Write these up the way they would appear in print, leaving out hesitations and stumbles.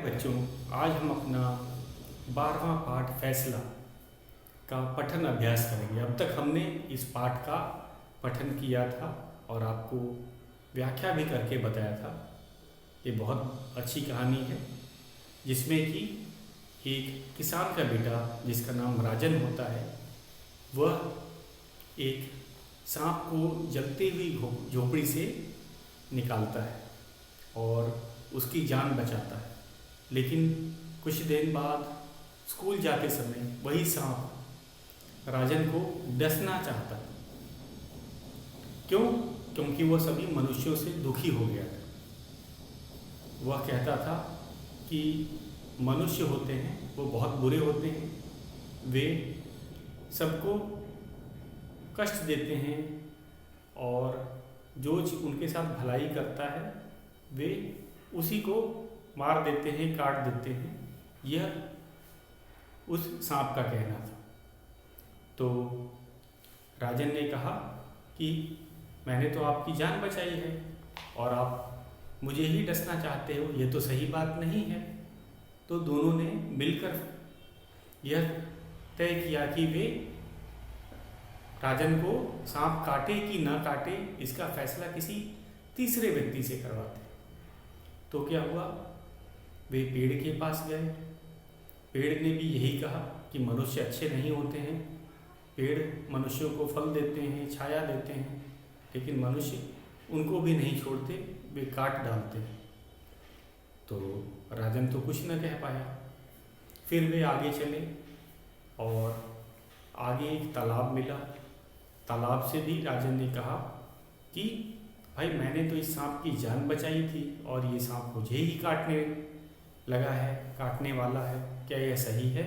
बच्चों, आज हम अपना 12वां पाठ फैसला का पठन अभ्यास करेंगे। अब तक हमने इस पाठ का पठन किया था और आपको व्याख्या भी करके बताया था। ये बहुत अच्छी कहानी है जिसमें कि एक किसान का बेटा जिसका नाम राजन होता है, वह एक सांप को जलती हुई झोपड़ी से निकालता है और उसकी जान बचाता है। लेकिन कुछ दिन बाद स्कूल जाते समय वही सांप राजन को डसना चाहता है। क्यों? क्योंकि वह सभी मनुष्यों से दुखी हो गया था। वह कहता था कि मनुष्य होते हैं वो बहुत बुरे होते हैं, वे सबको कष्ट देते हैं और जो उनके साथ भलाई करता है वे उसी को मार देते हैं, काट देते हैं। यह उस सांप का कहना था। तो राजन ने कहा कि मैंने तो आपकी जान बचाई है और आप मुझे ही डसना चाहते हो, ये तो सही बात नहीं है। तो दोनों ने मिलकर यह तय किया कि वे राजन को सांप काटे कि न काटे इसका फैसला किसी तीसरे व्यक्ति से करवाते। तो क्या हुआ, वे पेड़ के पास गए। पेड़ ने भी यही कहा कि मनुष्य अच्छे नहीं होते हैं। पेड़ मनुष्यों को फल देते हैं, छाया देते हैं, लेकिन मनुष्य उनको भी नहीं छोड़ते, वे काट डालते हैं। तो राजन तो कुछ न कह पाया। फिर वे आगे चले और आगे एक तालाब मिला। तालाब से भी राजन ने कहा कि भाई मैंने तो इस सांप की जान बचाई थी और ये सांप मुझे ही काटने लगा है, काटने वाला है, क्या यह सही है?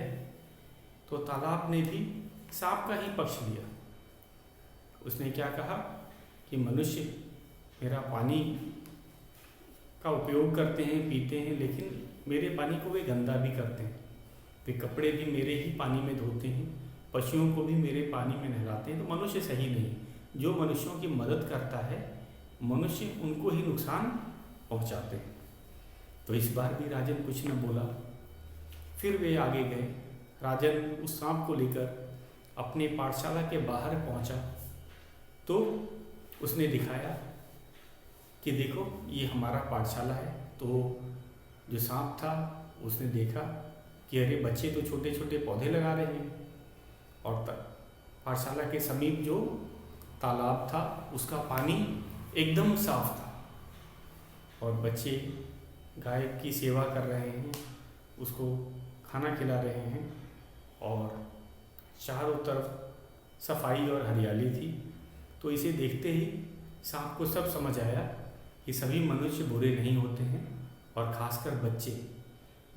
तो तालाब ने भी सांप का ही पक्ष लिया। उसने क्या कहा कि मनुष्य मेरा पानी का उपयोग करते हैं, पीते हैं, लेकिन मेरे पानी को वे गंदा भी करते हैं। वे कपड़े भी मेरे ही पानी में धोते हैं, पशुओं को भी मेरे पानी में नहलाते हैं। तो मनुष्य सही नहीं। जो मनुष्यों की मदद करता है, मनुष्य उनको ही नुकसान पहुंचाते हैं। तो इस बार भी राजन कुछ न बोला। फिर वे आगे गए। राजन उस सांप को लेकर अपने पाठशाला के बाहर पहुंचा तो उसने दिखाया कि देखो ये हमारा पाठशाला है। तो जो सांप था उसने देखा कि अरे बच्चे तो छोटे छोटे पौधे लगा रहे हैं और पाठशाला के समीप जो तालाब था उसका पानी एकदम साफ था और बच्चे गाय की सेवा कर रहे हैं, उसको खाना खिला रहे हैं और चारों तरफ सफाई और हरियाली थी। तो इसे देखते ही सांप को सब समझ आया कि सभी मनुष्य बुरे नहीं होते हैं और खासकर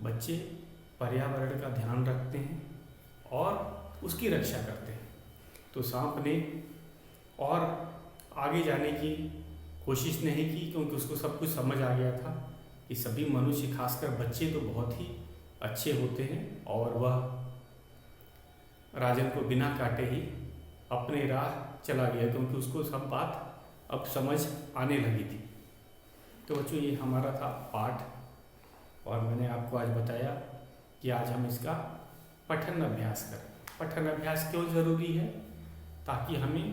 बच्चे पर्यावरण का ध्यान रखते हैं और उसकी रक्षा करते हैं। तो सांप ने और आगे जाने की कोशिश नहीं की क्योंकि उसको सब कुछ समझ आ गया था कि सभी मनुष्य खासकर बच्चे तो बहुत ही अच्छे होते हैं और वह राजन को बिना काटे ही अपने राह चला गया क्योंकि उसको सब बात अब समझ आने लगी थी। तो बच्चों ये हमारा था पाठ और मैंने आपको आज बताया कि आज हम इसका पठन अभ्यास करें। पठन अभ्यास क्यों ज़रूरी है? ताकि हमें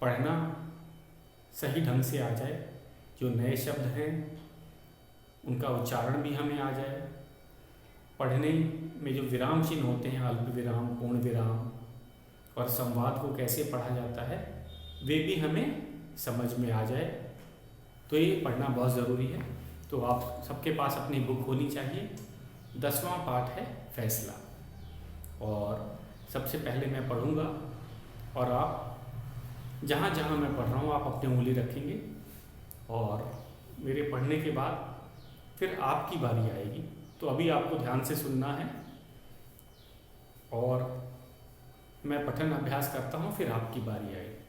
पढ़ना सही ढंग से आ जाए, जो नए शब्द हैं उनका उच्चारण भी हमें आ जाए, पढ़ने में जो विराम चिन्ह होते हैं, अल्प विराम, पूर्ण विराम और संवाद को कैसे पढ़ा जाता है, वे भी हमें समझ में आ जाए। तो ये पढ़ना बहुत ज़रूरी है। तो आप सबके पास अपनी बुक होनी चाहिए। 10वां पाठ है फैसला और सबसे पहले मैं पढ़ूँगा और आप जहाँ जहाँ मैं पढ़ रहा हूँ आप अपनी उंगली रखेंगे और मेरे पढ़ने के बाद फिर आपकी बारी आएगी। तो अभी आपको ध्यान से सुनना है और मैं पठन अभ्यास करता हूँ, फिर आपकी बारी आएगी।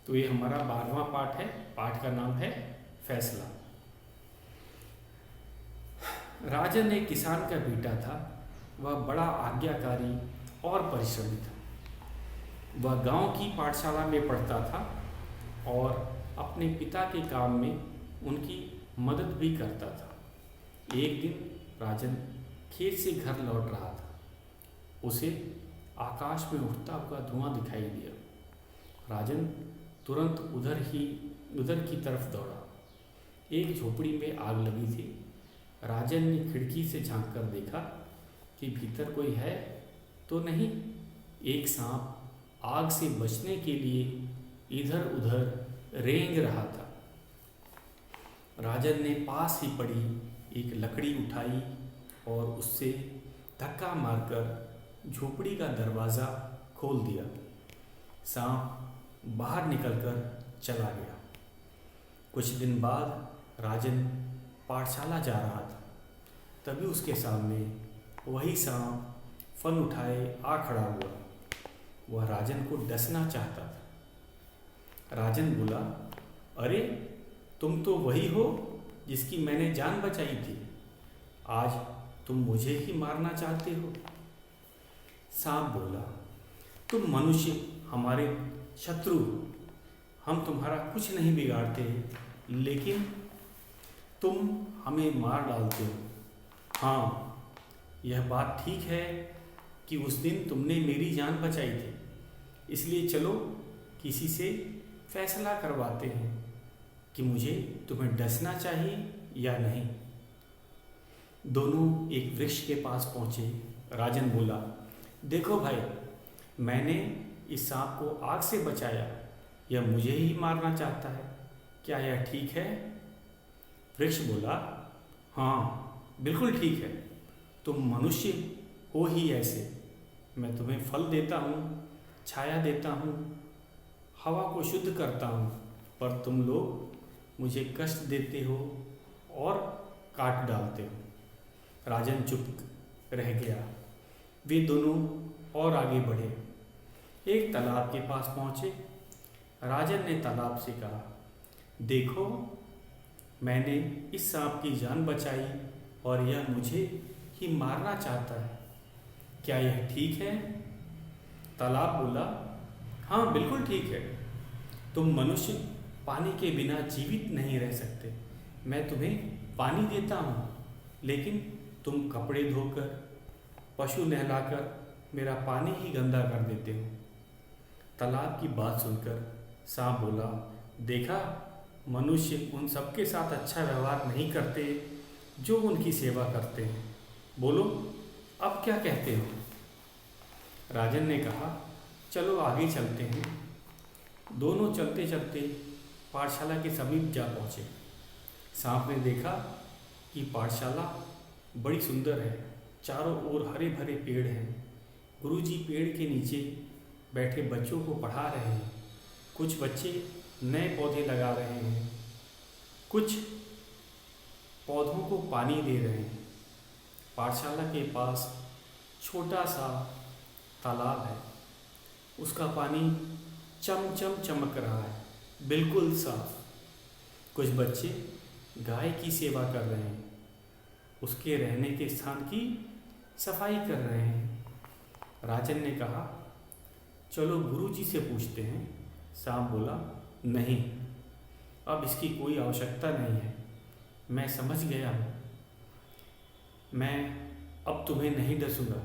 तो ये हमारा 12वां पाठ है। पाठ का नाम है फैसला। राजन एक किसान का बेटा था। वह बड़ा आज्ञाकारी और परिश्रमी था। वह गांव की पाठशाला में पढ़ता था और अपने पिता के काम में उनकी मदद भी करता था। एक दिन राजन खेत से घर लौट रहा था। उसे आकाश में उठता हुआ धुआं दिखाई दिया। राजन तुरंत उधर की तरफ दौड़ा। एक झोपड़ी में आग लगी थी। राजन ने खिड़की से झांक कर देखा कि भीतर कोई है तो नहीं। एक सांप आग से बचने के लिए इधर उधर रेंग रहा था। राजन ने पास ही पड़ी एक लकड़ी उठाई और उससे धक्का मारकर झोपड़ी का दरवाज़ा खोल दिया। सांप बाहर निकलकर चला गया। कुछ दिन बाद राजन पाठशाला जा रहा था। तभी उसके सामने वही सांप फन उठाए आ खड़ा हुआ। वह राजन को डसना चाहता था। राजन बोला, अरे तुम तो वही हो जिसकी मैंने जान बचाई थी। आज तुम मुझे ही मारना चाहते हो। सांप बोला, तुम मनुष्य हमारे शत्रु हो। हम तुम्हारा कुछ नहीं बिगाड़ते, लेकिन तुम हमें मार डालते हो। हाँ, यह बात ठीक है कि उस दिन तुमने मेरी जान बचाई थी, इसलिए चलो किसी से फैसला करवाते हैं कि मुझे तुम्हें डसना चाहिए या नहीं। दोनों एक वृक्ष के पास पहुँचे। राजन बोला, देखो भाई, मैंने इस सांप को आग से बचाया, यह मुझे ही मारना चाहता है। क्या यह ठीक है? वृक्ष बोला, हाँ बिल्कुल ठीक है। तुम मनुष्य हो ही ऐसे। मैं तुम्हें फल देता हूँ, छाया देता हूँ, हवा को शुद्ध करता हूँ, पर तुम लोग मुझे कष्ट देते हो और काट डालते हो। राजन चुप रह गया। वे दोनों और आगे बढ़े। एक तालाब के पास पहुँचे। राजन ने तालाब से कहा, देखो, मैंने इस सांप की जान बचाई और यह मुझे ही मारना चाहता है। क्या यह ठीक है? तालाब बोला, हाँ बिल्कुल ठीक है। तुम मनुष्य पानी के बिना जीवित नहीं रह सकते। मैं तुम्हें पानी देता हूँ, लेकिन तुम कपड़े धोकर, पशु नहलाकर मेरा पानी ही गंदा कर देते हो। तालाब की बात सुनकर सांप बोला, देखा, मनुष्य उन सबके साथ अच्छा व्यवहार नहीं करते जो उनकी सेवा करते हैं। बोलो, अब क्या कहते हो? राजन ने कहा, चलो आगे चलते हैं। दोनों चलते चलते पाठशाला के समीप जा पहुँचे। सांप ने देखा कि पाठशाला बड़ी सुंदर है। चारों ओर हरे भरे पेड़ हैं। गुरुजी पेड़ के नीचे बैठे बच्चों को पढ़ा रहे हैं। कुछ बच्चे नए पौधे लगा रहे हैं, कुछ पौधों को पानी दे रहे हैं। पाठशाला के पास छोटा सा तालाब है। उसका पानी चमचम चमक रहा है, बिल्कुल साफ। कुछ बच्चे गाय की सेवा कर रहे हैं, उसके रहने के स्थान की सफाई कर रहे हैं। राजन ने कहा, चलो गुरुजी से पूछते हैं। सांप बोला, नहीं, अब इसकी कोई आवश्यकता नहीं है। मैं समझ गया हूँ। मैं अब तुम्हें नहीं डसूंगा।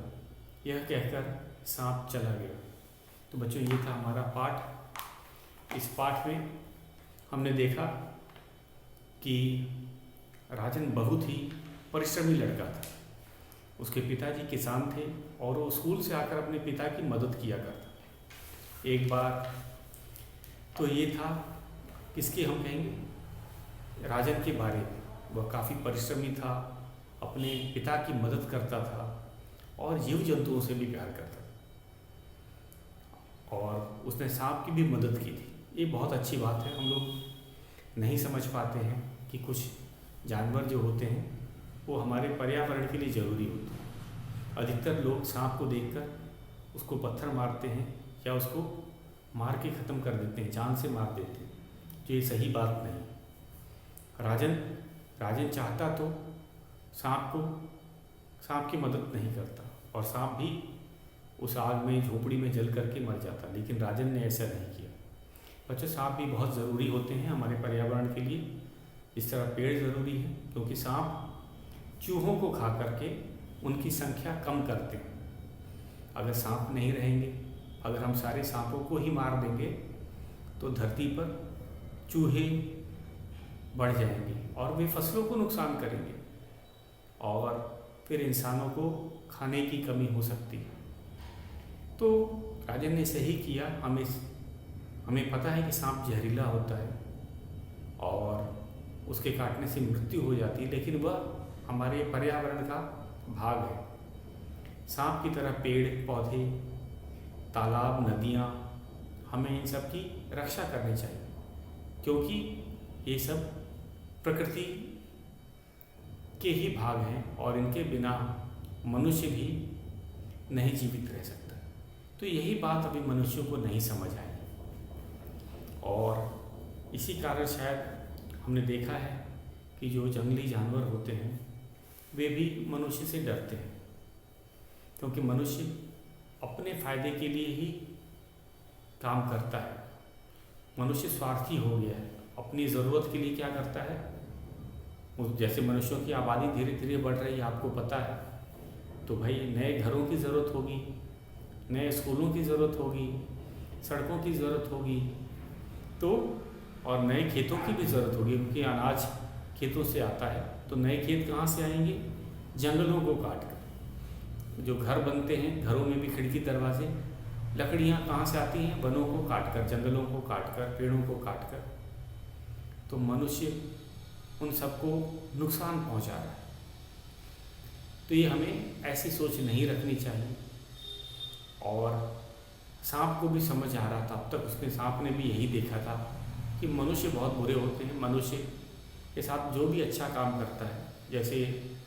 यह कहकर सांप चला गया। तो बच्चों, ये था हमारा पाठ। इस पाठ में हमने देखा कि राजन बहुत ही परिश्रमी लड़का था। उसके पिताजी किसान थे और वो स्कूल से आकर अपने पिता की मदद किया करता। एक बार तो ये था, किसकी हम कहेंगे, राजन के बारे में। वह काफ़ी परिश्रमी था, अपने पिता की मदद करता था और जीव जंतुओं से भी प्यार करता था, और उसने सांप की भी मदद की थी। ये बहुत अच्छी बात है। हम लोग नहीं समझ पाते हैं कि कुछ जानवर जो होते हैं वो हमारे पर्यावरण के लिए ज़रूरी होते हैं। अधिकतर लोग सांप को देखकर उसको पत्थर मारते हैं या उसको मार के ख़त्म कर देते हैं, जान से मार देते हैं, जो ये सही बात नहीं। राजन चाहता तो सांप की मदद नहीं करता, और सांप भी उस आग में, झोपड़ी में जल करके मर जाता, लेकिन राजन ने ऐसा नहीं किया। बच्चों, सांप भी बहुत ज़रूरी होते हैं हमारे पर्यावरण के लिए, जिस तरह पेड़ ज़रूरी है, क्योंकि सांप चूहों को खा करके उनकी संख्या कम करते हैं। अगर सांप नहीं रहेंगे, अगर हम सारे सांपों को ही मार देंगे तो धरती पर चूहे बढ़ जाएंगे और वे फसलों को नुकसान करेंगे और फिर इंसानों को खाने की कमी हो सकती है। तो राजन ने सही किया। हमें पता है कि सांप जहरीला होता है और उसके काटने से मृत्यु हो जाती है, लेकिन वह हमारे पर्यावरण का भाग है। सांप की तरह पेड़ पौधे, तालाब, नदियाँ, हमें इन सब की रक्षा करनी चाहिए, क्योंकि ये सब प्रकृति के ही भाग हैं और इनके बिना मनुष्य भी नहीं जीवित रह सकता। तो यही बात अभी मनुष्यों को नहीं समझ आई और इसी कारण शायद हमने देखा है कि जो जंगली जानवर होते हैं वे भी मनुष्य से डरते हैं, क्योंकि मनुष्य अपने फायदे के लिए ही काम करता है। मनुष्य स्वार्थी हो गया है, अपनी ज़रूरत के लिए क्या करता है। जैसे मनुष्यों की आबादी धीरे धीरे बढ़ रही है, आपको पता है, तो भाई नए घरों की ज़रूरत होगी, नए स्कूलों की ज़रूरत होगी, सड़कों की ज़रूरत होगी, तो और नए खेतों की भी ज़रूरत होगी, क्योंकि अनाज खेतों से आता है। तो नए खेत कहाँ से आएंगे? जंगलों को काट कर। जो घर बनते हैं, घरों में भी खिड़की दरवाजे, लकड़ियाँ कहाँ से आती हैं? वनों को काट कर, जंगलों को काट कर, पेड़ों को काट कर। तो मनुष्य उन सबको नुकसान पहुँचा रहा है। तो ये हमें ऐसी सोच नहीं रखनी चाहिए। और सांप को भी समझ आ रहा था, अब तक सांप ने भी यही देखा था कि मनुष्य बहुत बुरे होते हैं। मनुष्य के साथ जो भी अच्छा काम करता है, जैसे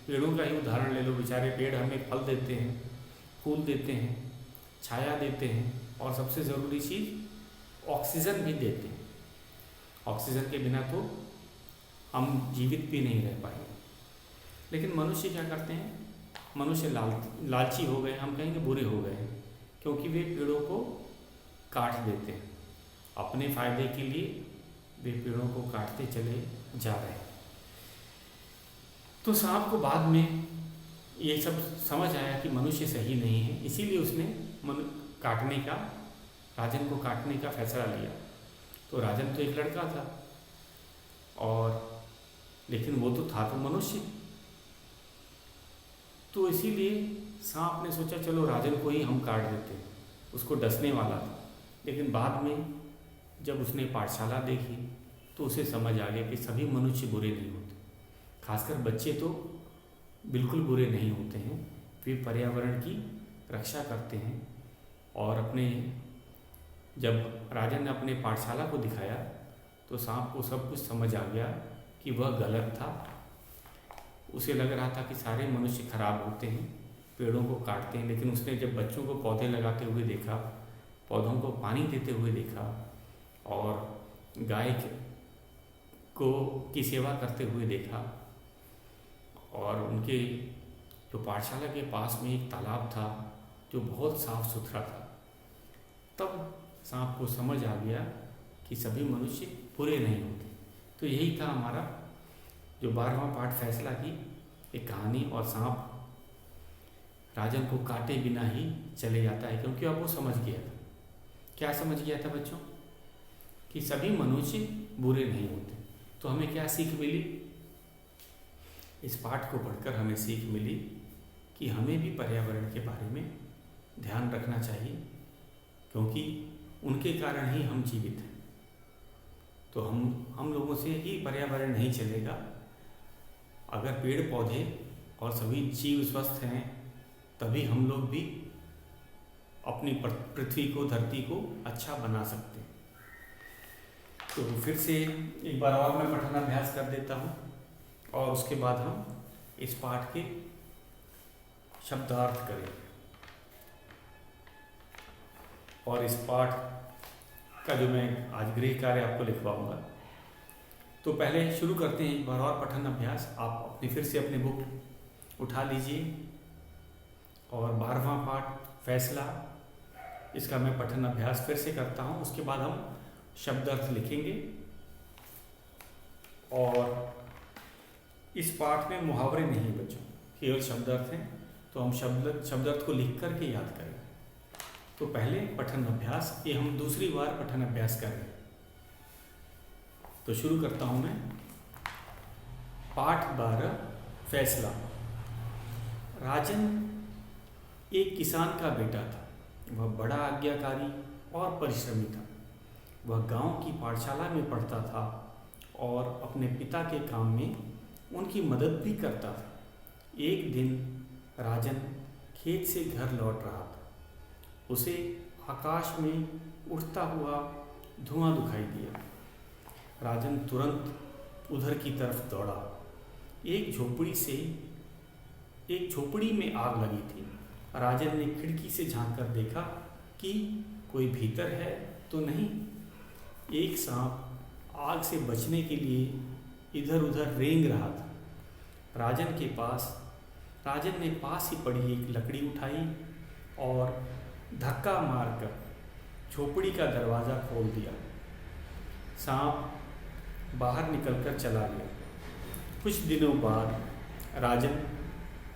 पेड़ों का ही उदाहरण ले लो, बेचारे पेड़ हमें फल देते हैं, फूल देते हैं, छाया देते हैं और सबसे ज़रूरी चीज़ ऑक्सीजन भी देते हैं। ऑक्सीजन के बिना तो हम जीवित भी नहीं रह पाएंगे। लेकिन मनुष्य क्या करते हैं? मनुष्य लालची हो गए, हम कहेंगे बुरे हो गए हैं, क्योंकि वे पेड़ों को काट देते हैं अपने फ़ायदे के लिए। वे पेड़ों को काटते चले जा रहे हैं। तो सांप को बाद में ये सब समझ आया कि मनुष्य सही नहीं है, इसीलिए उसने राजन को काटने का फैसला लिया। तो राजन तो एक लड़का था और लेकिन वो तो था तो मनुष्य। तो इसीलिए सांप ने सोचा चलो राजन को ही हम काट देते हैं, उसको डसने वाला था। लेकिन बाद में जब उसने पाठशाला देखी तो उसे समझ आ गया कि सभी मनुष्य बुरे नहीं होते, खासकर बच्चे तो बिल्कुल बुरे नहीं होते हैं। वे पर्यावरण की रक्षा करते हैं। और जब राजन ने अपने पाठशाला को दिखाया तो सांप को सब कुछ समझ आ गया कि वह गलत था। उसे लग रहा था कि सारे मनुष्य खराब होते हैं, पेड़ों को काटते हैं। लेकिन उसने जब बच्चों को पौधे लगाते हुए देखा, पौधों को पानी देते हुए देखा और गाय की सेवा करते हुए देखा, और उनके जो पाठशाला के पास में एक तालाब था जो बहुत साफ सुथरा था, तब सांप को समझ आ गया कि सभी मनुष्य बुरे नहीं होते। तो यही था हमारा जो 12वां पाठ फैसला की एक कहानी। और सांप राजन को काटे बिना ही चले जाता है, क्योंकि अब वो समझ गया था। क्या समझ गया था बच्चों? कि सभी मनुष्य बुरे नहीं होते। तो हमें क्या सीख मिली? इस पाठ को पढ़कर हमें सीख मिली कि हमें भी पर्यावरण के बारे में ध्यान रखना चाहिए, क्योंकि उनके कारण ही हम जीवित हैं। तो हम लोगों से ही पर्यावरण नहीं चलेगा। अगर पेड़ पौधे और सभी जीव स्वस्थ हैं तभी हम लोग भी अपनी पृथ्वी को, धरती को अच्छा बना सकते हैं। तो फिर से एक बार और मैं पठन अभ्यास कर देता हूँ और उसके बाद हम इस पाठ के शब्दार्थ करेंगे। और इस पाठ का जो मैं आज गृह कार्य आपको लिखवाऊंगा, तो पहले शुरू करते हैं एक बार और पठन अभ्यास। आप फिर से अपनी बुक उठा लीजिए और 12वां पाठ फैसला, इसका मैं पठन अभ्यास फिर से करता हूँ। उसके बाद हम शब्दार्थ लिखेंगे और इस पाठ में मुहावरे नहीं बच्चों, केवल शब्दार्थ हैं। तो हम शब्दार्थ को लिख करके याद करें। तो पहले पठन अभ्यास, ये हम दूसरी बार पठन अभ्यास कर रहे हैं। तो शुरू करता हूं मैं। पाठ 12 फैसला। राजन एक किसान का बेटा था। वह बड़ा आज्ञाकारी और परिश्रमी था। वह गांव की पाठशाला में पढ़ता था और अपने पिता के काम में उनकी मदद भी करता था। एक दिन राजन खेत से घर लौट रहा था। उसे आकाश में उड़ता हुआ धुआं दिखाई दिया। राजन तुरंत उधर की तरफ दौड़ा। एक झोपड़ी में आग लगी थी। राजन ने खिड़की से झांक कर देखा कि कोई भीतर है तो नहीं। एक सांप आग से बचने के लिए इधर उधर रेंग रहा था। राजन ने पास ही पड़ी एक लकड़ी उठाई और धक्का मारकर झोपड़ी का दरवाज़ा खोल दिया। सांप बाहर निकलकर चला गया। कुछ दिनों बाद राजन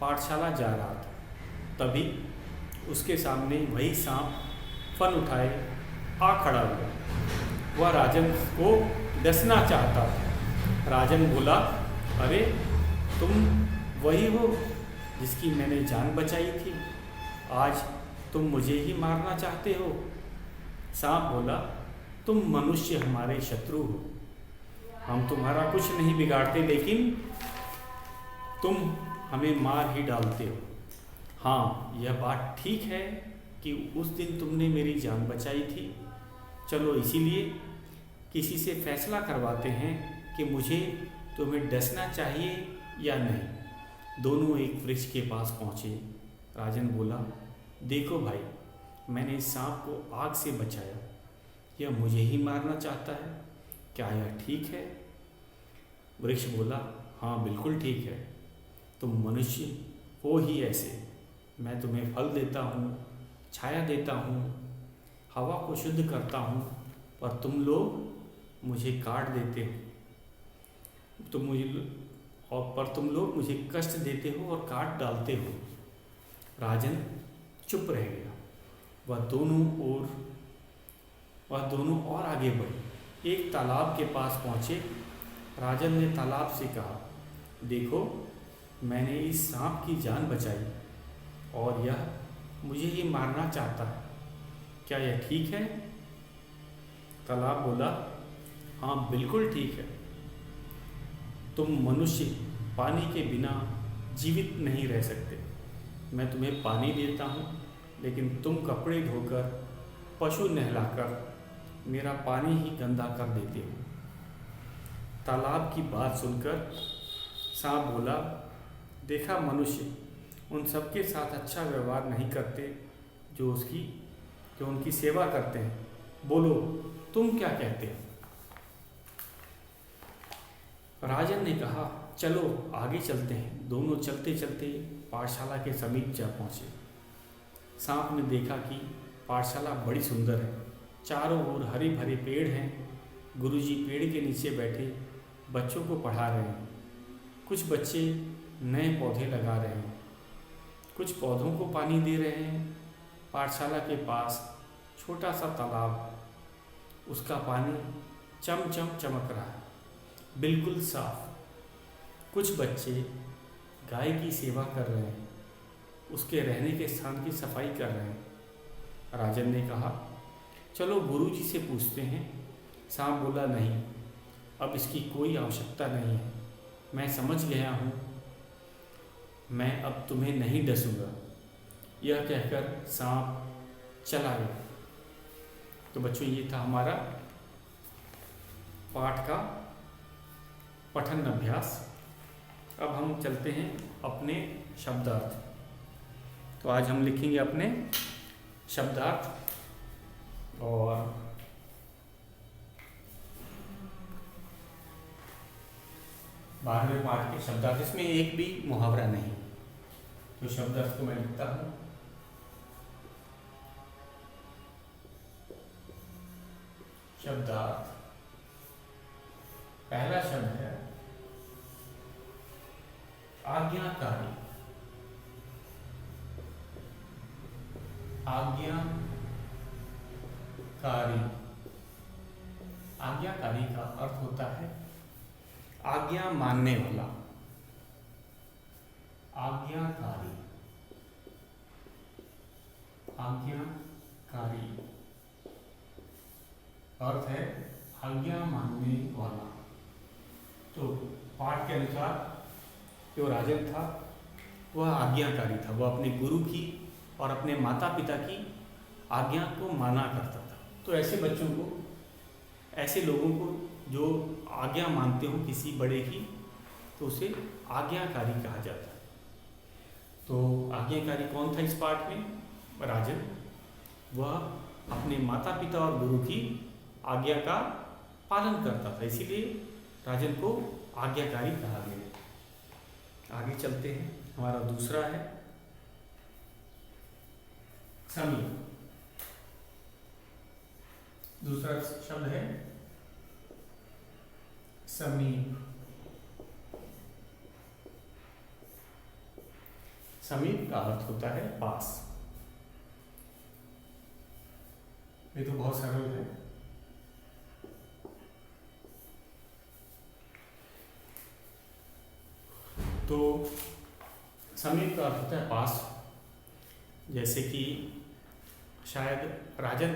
पाठशाला जा रहा था। तभी उसके सामने वही सांप फन उठाए आ खड़ा हुआ। वह राजन को डसना चाहता था। राजन बोला, अरे तुम वही हो जिसकी मैंने जान बचाई थी। आज तुम मुझे ही मारना चाहते हो। सांप बोला, तुम मनुष्य हमारे शत्रु हो। हम तुम्हारा कुछ नहीं बिगाड़ते, लेकिन तुम हमें मार ही डालते हो। हाँ, यह बात ठीक है कि उस दिन तुमने मेरी जान बचाई थी। चलो इसीलिए किसी से फैसला करवाते हैं कि मुझे तुम्हें डसना चाहिए या नहीं। दोनों एक वृक्ष के पास पहुँचे। राजन बोला, देखो भाई, मैंने इस सांप को आग से बचाया। यह मुझे ही मारना चाहता है। क्या यह ठीक है? वृक्ष बोला, हाँ बिल्कुल ठीक है। तुम मनुष्य हो ही ऐसे। मैं तुम्हें फल देता हूँ, छाया देता हूँ, हवा को शुद्ध करता हूँ, पर तुम लोग मुझे काट देते हो। तुम लोग मुझे कष्ट देते हो और काट डालते हो। राजन चुप रह गया। वह दोनों और आगे बढ़े। एक तालाब के पास पहुँचे। राजन ने तालाब से कहा, देखो, मैंने इस सांप की जान बचाई और यह मुझे ही मारना चाहता है। क्या यह ठीक है? तालाब बोला, हाँ बिल्कुल ठीक है। तुम मनुष्य पानी के बिना जीवित नहीं रह सकते। मैं तुम्हें पानी देता हूँ, लेकिन तुम कपड़े धोकर, पशु नहलाकर मेरा पानी ही गंदा कर देते हो। तालाब की बात सुनकर सांप बोला, देखा, मनुष्य उन सबके साथ अच्छा व्यवहार नहीं करते जो उनकी सेवा करते हैं। बोलो, तुम क्या कहते हो? राजन ने कहा, चलो आगे चलते हैं। दोनों चलते चलते पाठशाला के समीप जा पहुँचे। सांप ने देखा कि पाठशाला बड़ी सुंदर है। चारों ओर हरे भरे पेड़ हैं। गुरुजी पेड़ के नीचे बैठे बच्चों को पढ़ा रहे हैं। कुछ बच्चे नए पौधे लगा रहे हैं, कुछ पौधों को पानी दे रहे हैं। पाठशाला के पास छोटा सा तालाब, उसका पानी चमचम चमक रहा है, बिल्कुल साफ। कुछ बच्चे गाय की सेवा कर रहे हैं, उसके रहने के स्थान की सफाई कर रहे हैं। राजन ने कहा, चलो गुरुजी से पूछते हैं। सांप बोला, नहीं, अब इसकी कोई आवश्यकता नहीं है। मैं समझ गया हूँ, मैं अब तुम्हें नहीं डसूंगा। यह कहकर सांप चला गया। तो बच्चों, ये था हमारा पाठ का पठन अभ्यास। अब हम चलते हैं अपने शब्दार्थ। तो आज हम लिखेंगे अपने शब्दार्थ और 12वें पाठ के शब्दार्थ। इसमें एक भी मुहावरा नहीं। तो शब्दार्थ को मैं लिखता हूँ। शब्दार्थ, पहला शब्द है आज्ञाकारी, आज्ञाकारी। आज्ञाकारी का अर्थ होता है आज्ञा मानने वाला, आज्ञाकारी, आज्ञाकारी अर्थ है आज्ञा मानने वाला। तो पाठ के अनुसार जो राजन था वह आज्ञाकारी था, वह अपने गुरु की और अपने माता पिता की आज्ञा को माना करता था। तो ऐसे बच्चों को, ऐसे लोगों को जो आज्ञा मानते हो किसी बड़े की, तो उसे आज्ञाकारी कहा जाता है। तो आज्ञाकारी कौन था इस पाठ में? राजन। वह अपने माता पिता और गुरु की आज्ञा का पालन करता था, इसीलिए राजन को आज्ञाकारी कहा गया। आगे चलते हैं। हमारा दूसरा है समीप। दूसरा शब्द है समीप। समीप का अर्थ होता है पास। ये तो बहुत सरल है। तो समीप का अर्थ होता है पास। जैसे कि शायद राजन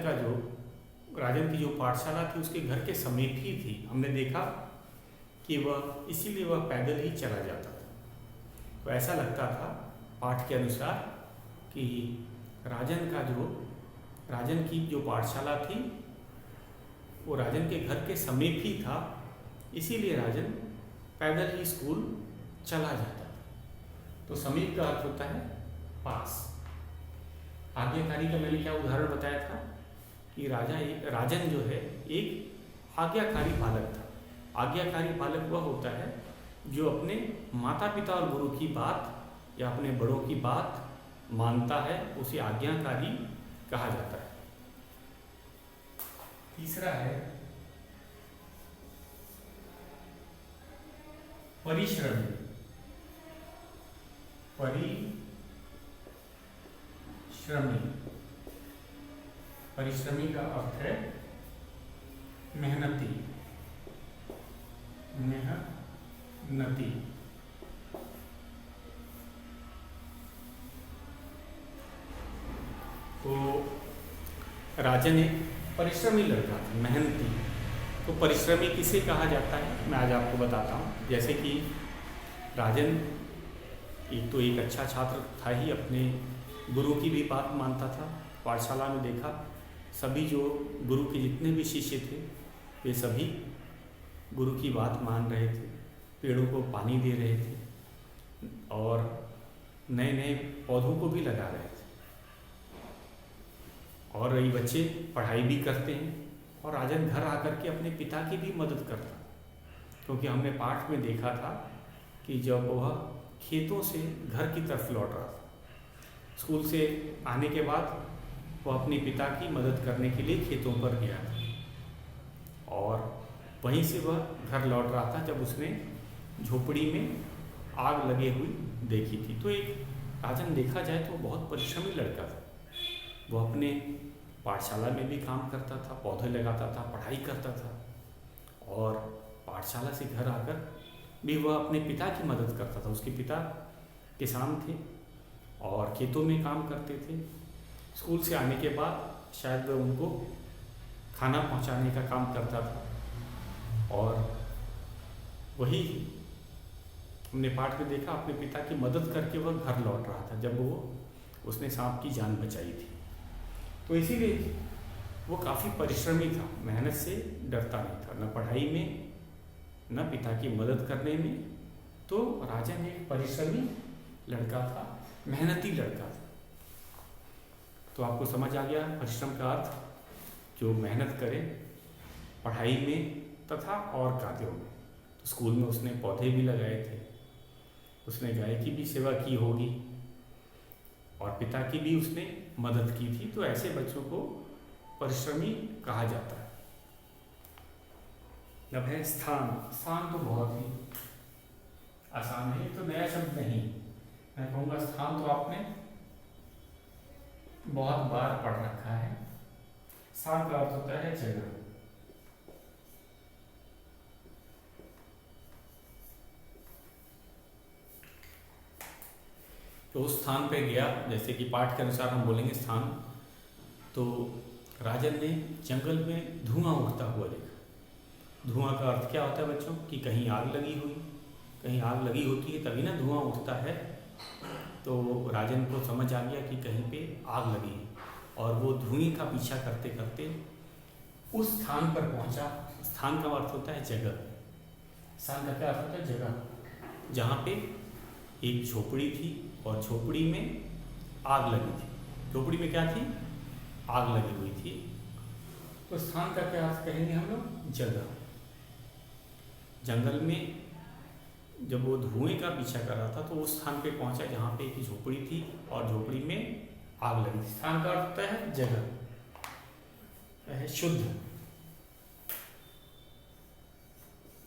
की जो पाठशाला थी उसके घर के समीप ही थी। हमने देखा कि वह इसीलिए वह पैदल ही चला जाता था। तो ऐसा लगता था पाठ के अनुसार कि राजन की जो पाठशाला थी वो राजन के घर के समीप ही था, इसीलिए राजन पैदल ही स्कूल चला जाता था। तो समीप का अर्थ होता है पास। आज्ञाकारी का मैंने क्या उदाहरण बताया था कि राजन जो है एक आज्ञाकारी बालक था। आज्ञाकारी बालक वह होता है जो अपने माता पिता और गुरु की बात या अपने बड़ों की बात मानता है, उसे आज्ञाकारी कहा जाता है। तीसरा है परिश्रमी। परिश्रमी का अर्थ है मेहनती। तो राजन एक परिश्रमी लड़का था, मेहनती। तो परिश्रमी किसे कहा जाता है मैं आज आपको बताता हूँ। जैसे कि राजन एक अच्छा छात्र था ही, अपने गुरु की भी बात मानता था। पाठशाला में देखा सभी जो गुरु के जितने भी शिष्य थे वे सभी गुरु की बात मान रहे थे, पेड़ों को पानी दे रहे थे और नए नए पौधों को भी लगा रहे थे। और ये बच्चे पढ़ाई भी करते हैं और राजन घर आकर के अपने पिता की भी मदद करता, क्योंकि हमने पाठ में देखा था कि जब वह खेतों से घर की तरफ लौट रहा था, स्कूल से आने के बाद वह अपने पिता की मदद करने के लिए खेतों पर गया था और वहीं से वह घर लौट रहा था जब उसने झोपड़ी में आग लगे हुई देखी थी। तो एक राजन देखा जाए तो बहुत परिश्रमी लड़का था। वह अपने पाठशाला में भी काम करता था, पौधे लगाता था, पढ़ाई करता था और पाठशाला से घर आकर भी वह अपने पिता की मदद करता था। उसके पिता किसान थे और खेतों में काम करते थे। स्कूल से आने के बाद शायद वह उनको खाना पहुंचाने का काम करता था और वही हमने पाठ में देखा अपने पिता की मदद करके वह घर लौट रहा था जब उसने सांप की जान बचाई थी। तो इसीलिए वो काफ़ी परिश्रमी था, मेहनत से डरता नहीं था, न पढ़ाई में न पिता की मदद करने में। तो राजन एक परिश्रमी लड़का था, मेहनती लड़का था। तो आपको समझ आ गया परिश्रम का अर्थ, जो मेहनत करे पढ़ाई में तथा और कार्यों में। तो स्कूल में उसने पौधे भी लगाए थे, उसने गाय की भी सेवा की होगी और पिता की भी उसने मदद की थी। तो ऐसे बच्चों को परिश्रमी कहा जाता है। अब है स्थान। स्थान तो बहुत ही आसान है, तो नया शब्द नहीं। मैं कहूँगा स्थान तो आपने बहुत बार पढ़ रखा है। स्थान का अर्थ होता है जगह। तो उस स्थान पे गया, जैसे कि पाठ के अनुसार हम बोलेंगे स्थान, तो राजन ने जंगल में धुआं उठता हुआ देखा। धुआं का अर्थ क्या होता है बच्चों, कि कहीं आग लगी हुई, कहीं आग लगी होती है तभी ना धुआं उठता है। तो राजन को समझ आ गया कि कहीं पे आग लगी है, और वो धुएं का पीछा करते करते उस स्थान पर पहुंचा। स्थान का अर्थ होता है जगह। स्थान का क्या अर्थ होता है, जगह, जहाँ पे एक झोपड़ी थी और झोपड़ी में आग लगी थी। झोपड़ी में क्या थी, आग लगी हुई थी। तो स्थान का क्या अर्थ कहेंगे हम लोग, जगह। जंगल में जब वो धुएं का पीछा कर रहा था तो उस स्थान पे पहुंचा जहाँ पे एक झोपड़ी थी और झोपड़ी में आग लगी थी। स्थान का अर्थ होता है जगह, है शुद्ध।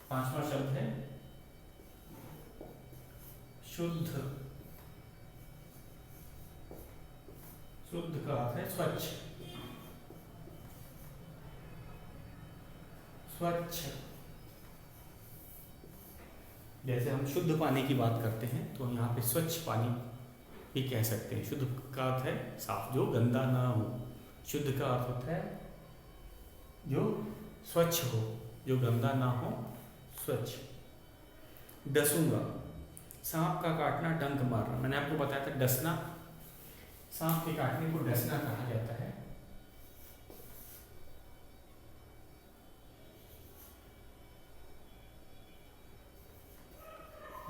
पांचवा शब्द है शुद्ध। शुद्ध का अर्थ है स्वच्छ। स्वच्छ, जैसे हम शुद्ध पानी की बात करते हैं तो यहाँ पे स्वच्छ पानी भी कह सकते हैं। शुद्ध का अर्थ है साफ, जो गंदा ना हो। शुद्ध का अर्थ होता है जो स्वच्छ हो, जो गंदा ना हो, स्वच्छ। डसूंगा, सांप का काटना, डंक मारना। मैंने आपको बताया था डसना, सांप के काटने को डसना कहा जाता है।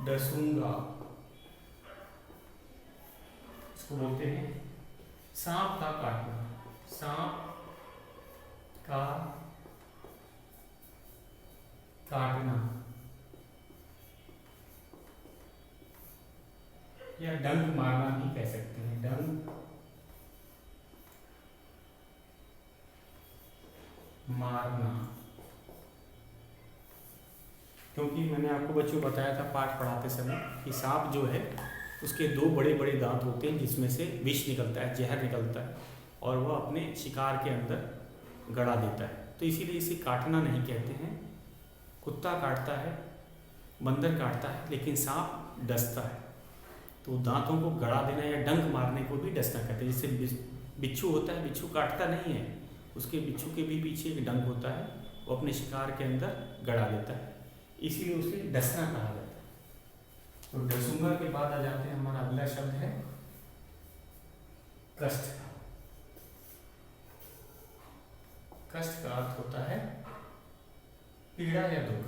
डसूंगा, इसको बोलते हैं सांप का काटना। सांप का काटना या डंक मारना भी कह सकते हैं। डंक मारना, क्योंकि मैंने आपको बच्चों बताया था पाठ पढ़ाते समय कि सांप जो है उसके दो बड़े बड़े दांत होते हैं जिसमें से विष निकलता है, जहर निकलता है, और वह अपने शिकार के अंदर गड़ा देता है। तो इसीलिए इसे काटना नहीं कहते हैं। कुत्ता काटता है, बंदर काटता है, लेकिन सांप डसता है। तो दांतों को गड़ा देना या डंक मारने को भी डसना कहते हैं। जैसे बिच्छू होता है, बिच्छू काटता नहीं है, उसके बिच्छू के भी पीछे एक डंक होता है, वो अपने शिकार के अंदर गड़ा देता है, इसीलिए उसे डसना कहा जाता है। तो डसूंगा के बाद आ जाते हैं, हमारा अगला शब्द है कष्ट। कष्ट का अर्थ होता है पीड़ा या दुख।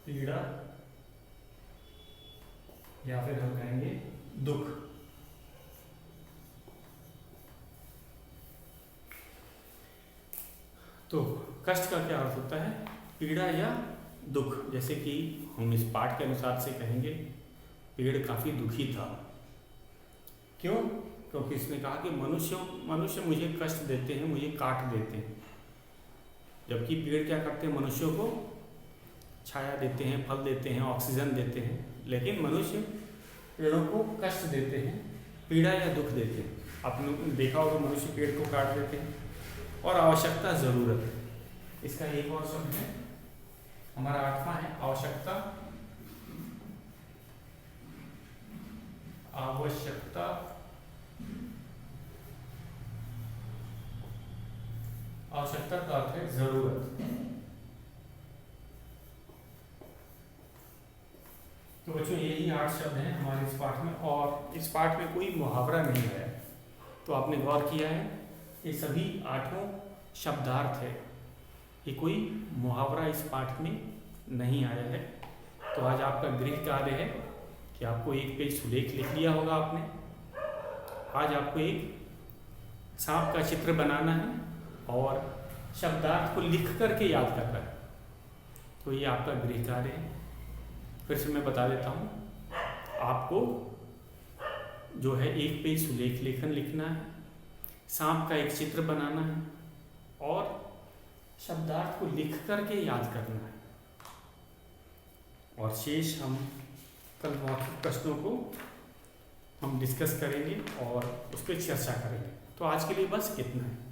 पीड़ा या फिर हम कहेंगे दुख। तो कष्ट का क्या अर्थ होता है, पीड़ा या दुख। जैसे कि हम इस पाठ के अनुसार से कहेंगे पेड़ काफी दुखी था। क्यों? क्योंकि इसने कहा कि मनुष्य मुझे कष्ट देते हैं, मुझे काट देते हैं। जबकि पेड़ क्या करते हैं, मनुष्यों को छाया देते हैं, फल देते हैं, ऑक्सीजन देते हैं, लेकिन मनुष्य पेड़ों को कष्ट देते हैं, पीड़ा या दुख देते हैं। आपने देखा होगा मनुष्य पेड़ को काट देते हैं। और आवश्यकता, जरूरत, इसका एक और शब्द है हमारा आठवां है आवश्यकता। आवश्यकता, आवश्यकता का अर्थ है जरूरत। तो बच्चों यही 8 शब्द हैं हमारे इस पाठ में, और इस पाठ में कोई मुहावरा नहीं है। तो आपने गौर किया है, ये सभी 8 शब्दार्थ है, ये कोई मुहावरा इस पाठ में नहीं आया है। तो आज आपका गृह कार्य है कि आपको एक पेज सुलेख लिख लिया होगा आपने। आज आपको एक सांप का चित्र बनाना है और शब्दार्थ को लिख करके याद करना है। तो ये आपका गृह कार्य है। फिर से मैं बता देता हूँ, आपको जो है एक पेज सुलेख लेखन लिखना है, सांप का एक चित्र बनाना है और शब्दार्थ को लिख करके याद करना है। और शेष हम कल मौखिक प्रश्नों को हम डिस्कस करेंगे और उस पर चर्चा करेंगे। तो आज के लिए बस इतना है।